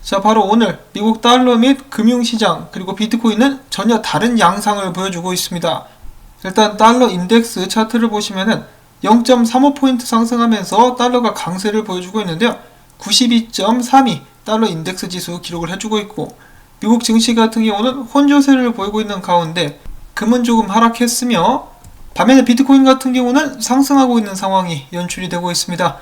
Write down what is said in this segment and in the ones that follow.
자, 바로 오늘 미국 달러 및 금융시장 그리고 비트코인은 전혀 다른 양상을 보여주고 있습니다. 일단 달러 인덱스 차트를 보시면은 0.35포인트 상승하면서 달러가 강세를 보여주고 있는데요. 92.32 달러 인덱스 지수 기록을 해주고 있고, 미국 증시 같은 경우는 혼조세를 보이고 있는 가운데 금은 조금 하락했으며, 반면에 비트코인 같은 경우는 상승하고 있는 상황이 연출이 되고 있습니다.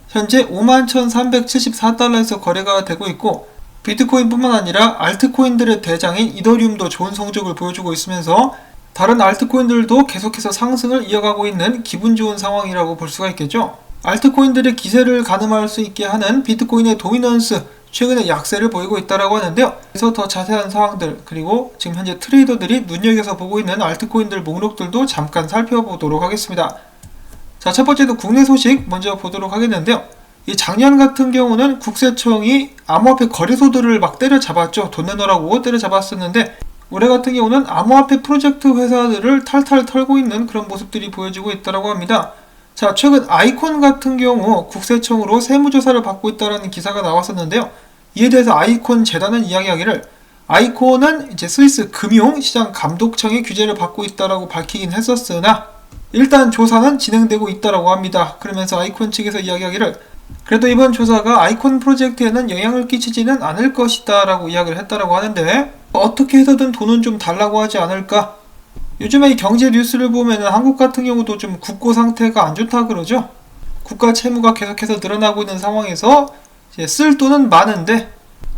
현재 51,374달러에서 거래가 되고 있고, 비트코인뿐만 아니라 알트코인들의 대장인 이더리움도 좋은 성적을 보여주고 있으면서 다른 알트코인들도 계속해서 상승을 이어가고 있는 기분 좋은 상황이라고 볼 수가 있겠죠. 알트코인들의 기세를 가늠할 수 있게 하는 비트코인의 도미넌스, 최근에 약세를 보이고 있다고 하는데요. 그래서 더 자세한 사항들, 그리고 지금 현재 트레이더들이 눈여겨서 보고 있는 알트코인들 목록들도 잠깐 살펴보도록 하겠습니다. 자, 첫 번째도 국내 소식 먼저 보도록 하겠는데요. 이 작년 같은 경우는 국세청이 암호화폐 거래소들을 막 때려잡았죠. 돈 내놓으라고 때려잡았었는데, 올해 같은 경우는 암호화폐 프로젝트 회사들을 탈탈 털고 있는 그런 모습들이 보여지고 있다고 합니다. 자, 최근 아이콘 같은 경우 국세청으로 세무조사를 받고 있다는 기사가 나왔었는데요. 이에 대해서 아이콘 재단은 이야기하기를, 아이콘은 이제 스위스 금융시장 감독청의 규제를 받고 있다고 밝히긴 했었으나 일단 조사는 진행되고 있다고 합니다. 그러면서 아이콘 측에서 이야기하기를, 그래도 이번 조사가 아이콘 프로젝트에는 영향을 끼치지는 않을 것이다 라고 이야기를 했다고 하는데, 어떻게 해서든 돈은 좀 달라고 하지 않을까? 요즘에 이 경제 뉴스를 보면 한국 같은 경우도 좀 국고 상태가 안 좋다 그러죠. 국가 채무가 계속해서 늘어나고 있는 상황에서 이제 쓸 돈은 많은데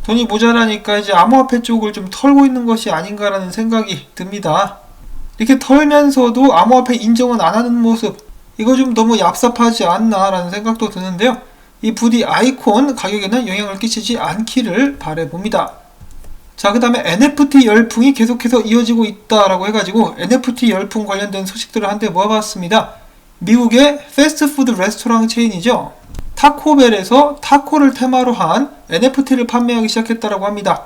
돈이 모자라니까 이제 암호화폐 쪽을 좀 털고 있는 것이 아닌가라는 생각이 듭니다. 이렇게 털면서도 암호화폐 인정은 안 하는 모습, 이거 좀 너무 얍삽하지 않나 라는 생각도 드는데요. 이 부디 아이콘 가격에는 영향을 끼치지 않기를 바라봅니다. 자, 그 다음에 NFT 열풍이 계속해서 이어지고 있다라고 해가지고 NFT 열풍 관련된 소식들을 한데 모아봤습니다. 미국의 패스트푸드 레스토랑 체인이죠. 타코벨에서 타코를 테마로 한 NFT를 판매하기 시작했다고 합니다.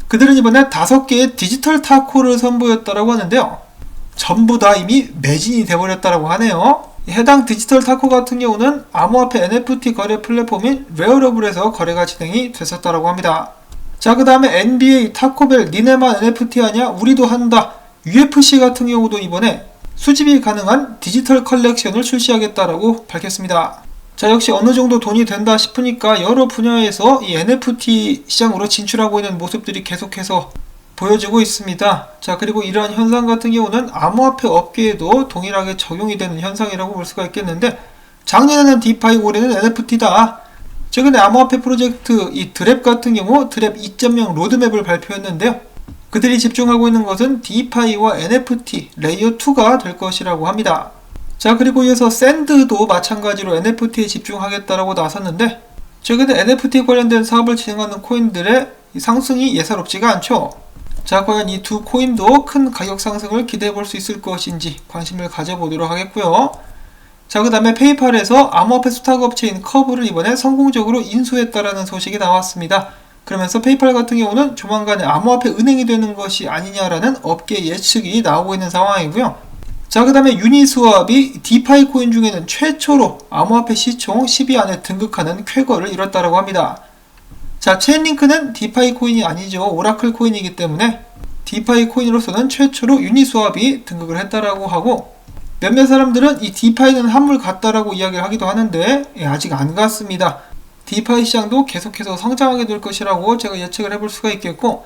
그들은 이번에 5개의 디지털 타코를 선보였다고 하는데요. 전부 다 이미 매진이 돼버렸다고 하네요. 해당 디지털 타코 같은 경우는 암호화폐 NFT 거래 플랫폼인 웨어러블에서 거래가 진행이 됐었다고 합니다. 자, 그 다음에 NBA 타코벨 니네만 NFT 하냐? 우리도 한다. UFC 같은 경우도 이번에 수집이 가능한 디지털 컬렉션을 출시하겠다라고 밝혔습니다. 자, 역시 어느 정도 돈이 된다 싶으니까 여러 분야에서 이 NFT 시장으로 진출하고 있는 모습들이 계속해서 보여지고 있습니다. 자, 그리고 이러한 현상 같은 경우는 암호화폐 업계에도 동일하게 적용이 되는 현상이라고 볼 수가 있겠는데, 작년에는 디파이, 올해는 NFT다. 최근에 암호화폐 프로젝트 이 드랩 같은 경우 드랩 2.0 로드맵을 발표했는데요. 그들이 집중하고 있는 것은 디파이와 NFT 레이어 2가 될 것이라고 합니다. 자, 그리고 이어서 샌드도 마찬가지로 NFT에 집중하겠다라고 나섰는데, 최근에 NFT 관련된 사업을 진행하는 코인들의 상승이 예사롭지가 않죠. 자, 과연 이 두 코인도 큰 가격 상승을 기대해 볼 수 있을 것인지 관심을 가져보도록 하겠고요. 자, 그 다음에 페이팔에서 암호화폐 수탁업체인 커브를 이번에 성공적으로 인수했다라는 소식이 나왔습니다. 그러면서 페이팔 같은 경우는 조만간에 암호화폐 은행이 되는 것이 아니냐라는 업계 예측이 나오고 있는 상황이고요. 자, 그 다음에 유니스왑이 디파이 코인 중에는 최초로 암호화폐 시총 10위 안에 등극하는 쾌거를 이뤘다고 합니다. 자, 체인링크는 디파이 코인이 아니죠. 오라클 코인이기 때문에 디파이 코인으로서는 최초로 유니스왑이 등극을 했다라고 하고, 몇몇 사람들은 이 디파이는 한물 같다라고 이야기를 하기도 하는데 아직 안 갔습니다. 디파이 시장도 계속해서 성장하게 될 것이라고 제가 예측을 해볼 수가 있겠고,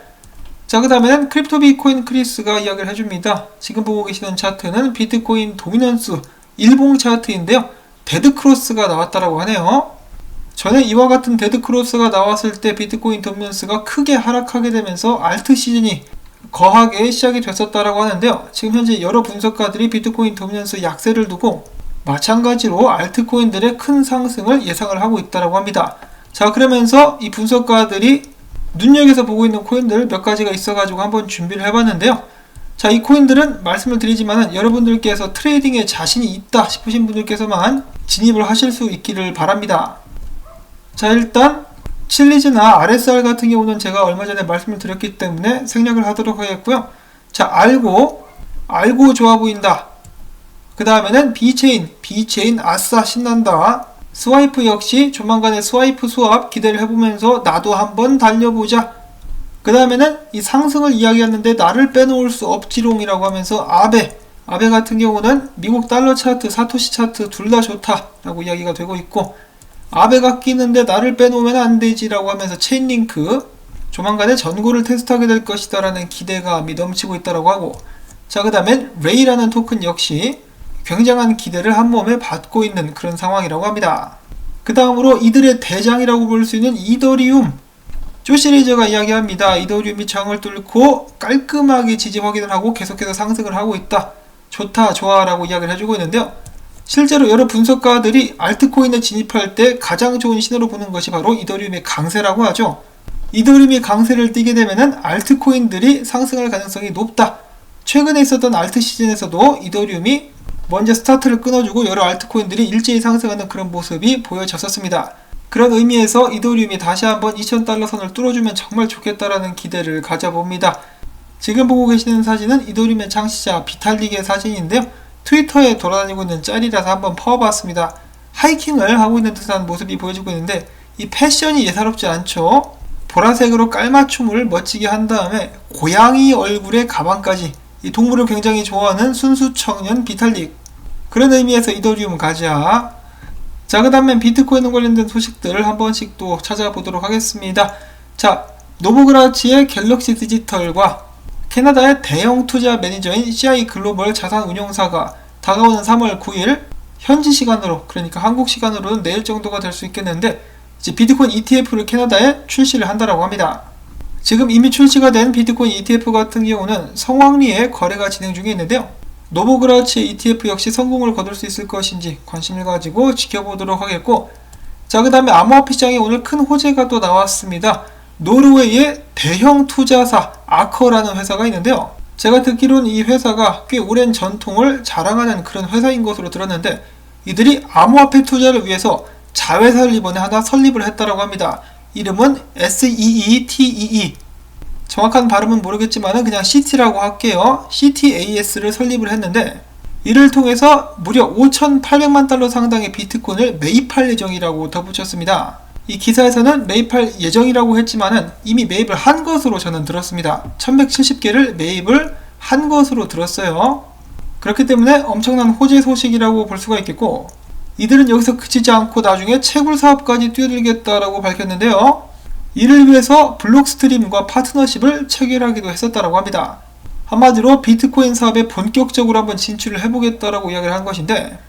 자, 그 다음에는 크립토 비코인 크리스가 이야기를 해줍니다. 지금 보고 계시는 차트는 비트코인 도미넌스 일봉 차트인데요. 데드크로스가 나왔다라고 하네요. 전에 이와 같은 데드크로스가 나왔을 때 비트코인 도미넌스가 크게 하락하게 되면서 알트 시즌이 거하게 시작이 됐었다라고 하는데요. 지금 현재 여러 분석가들이 비트코인 도미넌스 약세를 두고 마찬가지로 알트코인들의 큰 상승을 예상을 하고 있다고 합니다. 자, 그러면서 이 분석가들이 눈여겨서 보고 있는 코인들 몇 가지가 있어가지고 한번 준비를 해봤는데요. 자, 이 코인들은 말씀을 드리지만 여러분들께서 트레이딩에 자신이 있다 싶으신 분들께서만 진입을 하실 수 있기를 바랍니다. 자, 일단 칠리즈나 RSR 같은 경우는 제가 얼마 전에 말씀을 드렸기 때문에 생략을 하도록 하겠고요. 자, 알고 좋아 보인다. 그 다음에는 비체인 아싸 신난다. 스와이프 역시 조만간에 스와이프 수합 기대를 해보면서 나도 한번 달려보자. 그 다음에는 이 상승을 이야기하는데 나를 빼놓을 수 없지롱이라고 하면서 아베 같은 경우는 미국 달러 차트, 사토시 차트 둘 다 좋다라고 이야기가 되고 있고, 아베가 끼는데 나를 빼놓으면 안 되지라고 하면서 체인링크 조만간에 전고를 테스트하게 될 것이다 라는 기대감이 넘치고 있다라고 하고, 자, 그 다음엔 레이라는 토큰 역시 굉장한 기대를 한 몸에 받고 있는 그런 상황이라고 합니다. 그 다음으로 이들의 대장이라고 볼 수 있는 이더리움, 조시리저가 이야기합니다. 이더리움이 저항을 뚫고 깔끔하게 지지 확인을 하고 계속해서 상승을 하고 있다. 좋다, 좋아 라고 이야기를 해주고 있는데요. 실제로 여러 분석가들이 알트코인에 진입할 때 가장 좋은 신호로 보는 것이 바로 이더리움의 강세라고 하죠. 이더리움이 강세를 띠게 되면은 알트코인들이 상승할 가능성이 높다. 최근에 있었던 알트 시즌에서도 이더리움이 먼저 스타트를 끊어주고 여러 알트코인들이 일제히 상승하는 그런 모습이 보여졌었습니다. 그런 의미에서 이더리움이 다시 한번 2000달러 선을 뚫어주면 정말 좋겠다라는 기대를 가져봅니다. 지금 보고 계시는 사진은 이더리움의 창시자 비탈릭의 사진인데요. 트위터에 돌아다니고 있는 짤이라서 한번 퍼와봤습니다. 하이킹을 하고 있는 듯한 모습이 보여지고 있는데 이 패션이 예사롭지 않죠. 보라색으로 깔맞춤을 멋지게 한 다음에 고양이 얼굴의 가방까지, 이 동물을 굉장히 좋아하는 순수 청년 비탈릭. 그런 의미에서 이더리움 가자. 자, 그 다음엔 비트코인 관련된 소식들을 한 번씩 또 찾아보도록 하겠습니다. 자, 노보그라치의 갤럭시 디지털과 캐나다의 대형 투자 매니저인 CI 글로벌 자산운용사가 다가오는 3월 9일 현지 시간으로, 그러니까 한국 시간으로는 내일 정도가 될 수 있겠는데 이제 비트코인 ETF를 캐나다에 출시를 한다라고 합니다. 지금 이미 출시가 된 비트코인 ETF 같은 경우는 성황리에 거래가 진행 중에 있는데요. 노보그라치 ETF 역시 성공을 거둘 수 있을 것인지 관심을 가지고 지켜보도록 하겠고, 자, 그 다음에 암호화폐 시장에 오늘 큰 호재가 또 나왔습니다. 노르웨이의 대형 투자사 아커라는 회사가 있는데요. 제가 듣기로는 이 회사가 꽤 오랜 전통을 자랑하는 그런 회사인 것으로 들었는데, 이들이 암호화폐 투자를 위해서 자회사를 이번에 하나 설립을 했다라고 합니다. 이름은 SEETEE. 정확한 발음은 모르겠지만 그냥 CT라고 할게요. CTAS를 설립을 했는데, 이를 통해서 무려 5,800만 달러 상당의 비트코인을 매입할 예정이라고 덧붙였습니다. 이 기사에서는 매입할 예정이라고 했지만은 이미 매입을 한 것으로 저는 들었습니다. 1170개를 매입을 한 것으로 들었어요. 그렇기 때문에 엄청난 호재 소식이라고 볼 수가 있겠고, 이들은 여기서 그치지 않고 나중에 채굴 사업까지 뛰어들겠다라고 밝혔는데요. 이를 위해서 블록스트림과 파트너십을 체결하기도 했었다라고 합니다. 한마디로 비트코인 사업에 본격적으로 한번 진출을 해보겠다라고 이야기를 한 것인데,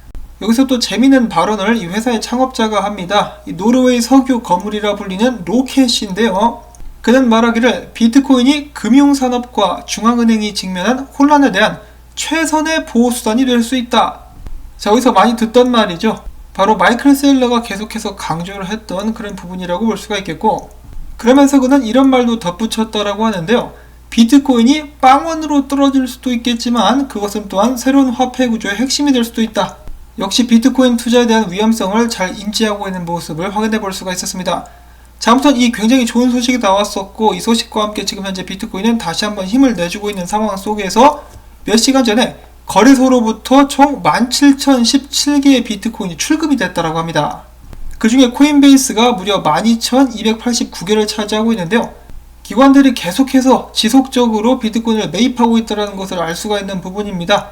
여기서 또 재미있는 발언을 이 회사의 창업자가 합니다. 이 노르웨이 석유 거물이라 불리는 로켓인데요. 그는 말하기를 비트코인이 금융산업과 중앙은행이 직면한 혼란에 대한 최선의 보호수단이 될 수 있다. 자, 여기서 많이 듣던 말이죠. 바로 마이클 세일러가 계속해서 강조를 했던 그런 부분이라고 볼 수가 있겠고, 그러면서 그는 이런 말도 덧붙였다라고 하는데요. 비트코인이 빵원으로 떨어질 수도 있겠지만 그것은 또한 새로운 화폐 구조의 핵심이 될 수도 있다. 역시 비트코인 투자에 대한 위험성을 잘 인지하고 있는 모습을 확인해 볼 수가 있었습니다. 자, 아무튼 이 굉장히 좋은 소식이 나왔었고, 이 소식과 함께 지금 현재 비트코인은 다시 한번 힘을 내주고 있는 상황 속에서 몇 시간 전에 거래소로부터 총 17,017개의 비트코인이 출금이 됐다라고 합니다. 그 중에 코인베이스가 무려 12,289개를 차지하고 있는데요. 기관들이 계속해서 지속적으로 비트코인을 매입하고 있다는 것을 알 수가 있는 부분입니다.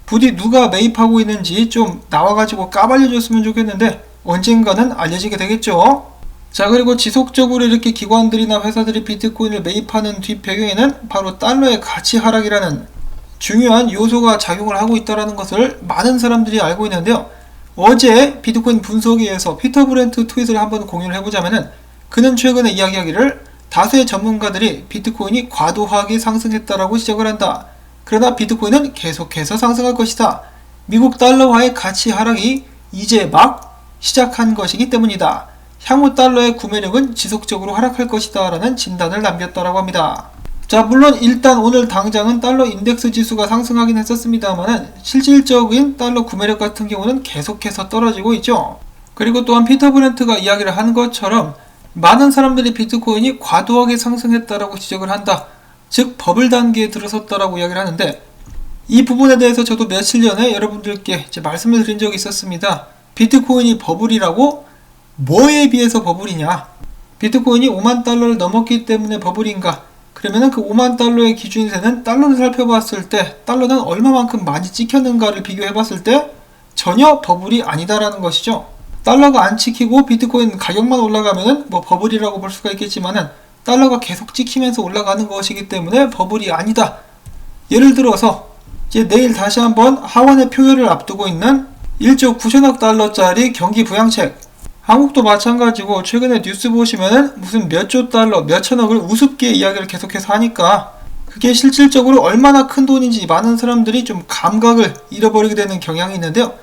부디 누가 매입하고 있는지 좀 나와가지고 까발려줬으면 좋겠는데 언젠가는 알려지게 되겠죠. 자, 그리고 지속적으로 이렇게 기관들이나 회사들이 비트코인을 매입하는 뒷배경에는 바로 달러의 가치 하락이라는 중요한 요소가 작용을 하고 있다는 것을 많은 사람들이 알고 있는데요. 어제 비트코인 분석회에서 피터 브렌트 트윗을 한번 공유를 해보자면은, 그는 최근에 이야기하기를 다수의 전문가들이 비트코인이 과도하게 상승했다라고 지적을 한다. 그러나 비트코인은 계속해서 상승할 것이다. 미국 달러화의 가치 하락이 이제 막 시작한 것이기 때문이다. 향후 달러의 구매력은 지속적으로 하락할 것이다 라는 진단을 남겼다라고 합니다. 자, 물론 일단 오늘 당장은 달러 인덱스 지수가 상승하긴 했었습니다만 실질적인 달러 구매력 같은 경우는 계속해서 떨어지고 있죠. 그리고 또한 피터 브렌트가 이야기를 한 것처럼 많은 사람들이 비트코인이 과도하게 상승했다라고 지적을 한다. 즉 버블 단계에 들어섰다라고 이야기를 하는데, 이 부분에 대해서 저도 며칠 전에 여러분들께 말씀을 드린 적이 있었습니다. 비트코인이 버블이라고? 뭐에 비해서 버블이냐? 비트코인이 5만 달러를 넘었기 때문에 버블인가? 그러면은 그 5만 달러의 기준이 되는 달러를 살펴봤을 때 달러는 얼마만큼 많이 찍혔는가를 비교해봤을 때 전혀 버블이 아니다라는 것이죠. 달러가 안 찍히고 비트코인 가격만 올라가면은 뭐 버블이라고 볼 수가 있겠지만은 달러가 계속 찍히면서 올라가는 것이기 때문에 버블이 아니다. 예를 들어서 이제 내일 다시 한번 하원의 표결을 앞두고 있는 1조 9천억 달러짜리 경기 부양책, 한국도 마찬가지고 최근에 뉴스 보시면은 무슨 몇 조 달러, 몇 천억을 우습게 이야기를 계속해서 하니까 그게 실질적으로 얼마나 큰 돈인지 많은 사람들이 좀 감각을 잃어버리게 되는 경향이 있는데요.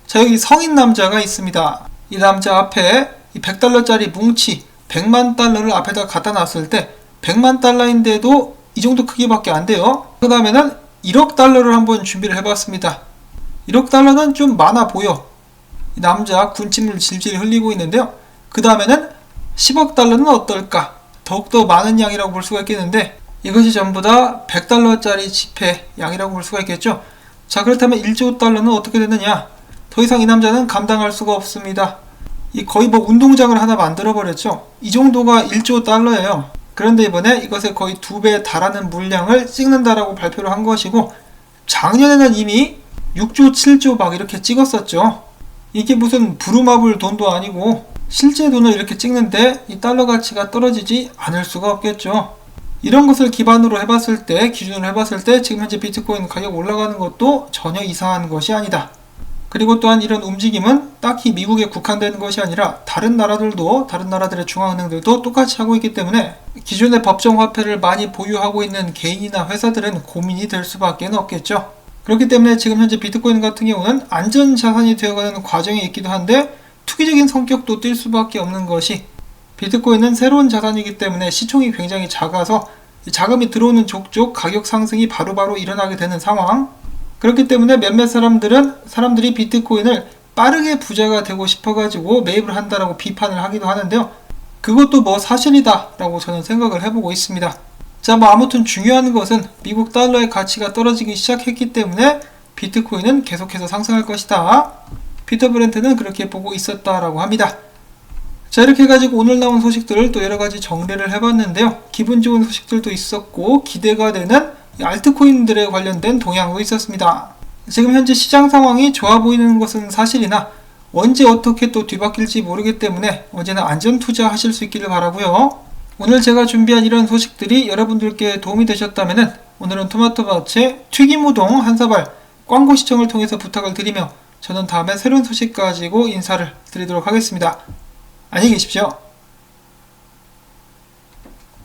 자, 여기 성인 남자가 있습니다. 이 남자 앞에 이 100달러짜리 뭉치 100만 달러를 앞에다 갖다 놨을 때 100만 달러인데도 이 정도 크기밖에 안 돼요. 그 다음에는 1억 달러를 한번 준비를 해봤습니다. 1억 달러는 좀 많아 보여. 이 남자 군침을 질질 흘리고 있는데요. 그 다음에는 10억 달러는 어떨까? 더욱더 많은 양이라고 볼 수가 있겠는데 이것이 전부 다 100달러짜리 지폐 양이라고 볼 수가 있겠죠. 자, 그렇다면 1조 달러는 어떻게 되느냐? 더 이상 이 남자는 감당할 수가 없습니다. 이 거의 뭐 운동장을 하나 만들어 버렸죠. 이 정도가 1조 달러예요. 그런데 이번에 이것의 거의 2배에 달하는 물량을 찍는다라고 발표를 한 것이고 작년에는 이미 6조 7조 막 이렇게 찍었었죠. 이게 무슨 부루마블 돈도 아니고 실제 돈을 이렇게 찍는데 이 달러 가치가 떨어지지 않을 수가 없겠죠. 이런 것을 기반으로 해봤을 때, 기준으로 해봤을 때 지금 현재 비트코인 가격 올라가는 것도 전혀 이상한 것이 아니다. 그리고 또한 이런 움직임은 딱히 미국에 국한되는 것이 아니라 다른 나라들의 중앙은행들도 똑같이 하고 있기 때문에 기존의 법정 화폐를 많이 보유하고 있는 개인이나 회사들은 고민이 될 수밖에 없겠죠. 그렇기 때문에 지금 현재 비트코인 같은 경우는 안전자산이 되어가는 과정에 있기도 한데 투기적인 성격도 띌 수밖에 없는 것이 비트코인은 새로운 자산이기 때문에 시총이 굉장히 작아서 자금이 들어오는 족족 가격 상승이 바로바로 일어나게 되는 상황. 그렇기 때문에 몇몇 사람들이 비트코인을 빠르게 부자가 되고 싶어가지고 매입을 한다라고 비판을 하기도 하는데요. 그것도 뭐 사실이다 라고 저는 생각을 해보고 있습니다. 자, 뭐 아무튼 중요한 것은 미국 달러의 가치가 떨어지기 시작했기 때문에 비트코인은 계속해서 상승할 것이다. 피터 브렌트는 그렇게 보고 있었다라고 합니다. 자, 이렇게 해가지고 오늘 나온 소식들을 또 여러가지 정리를 해봤는데요. 기분 좋은 소식들도 있었고 기대가 되는 알트코인들에 관련된 동향도 있었습니다. 지금 현재 시장 상황이 좋아 보이는 것은 사실이나 언제 어떻게 또 뒤바뀔지 모르기 때문에 언제나 안전 투자하실 수 있기를 바라고요. 오늘 제가 준비한 이런 소식들이 여러분들께 도움이 되셨다면 오늘은 토마토밭의 튀김우동 한 사발 광고 시청을 통해서 부탁을 드리며 저는 다음에 새로운 소식 가지고 인사를 드리도록 하겠습니다. 안녕히 계십시오.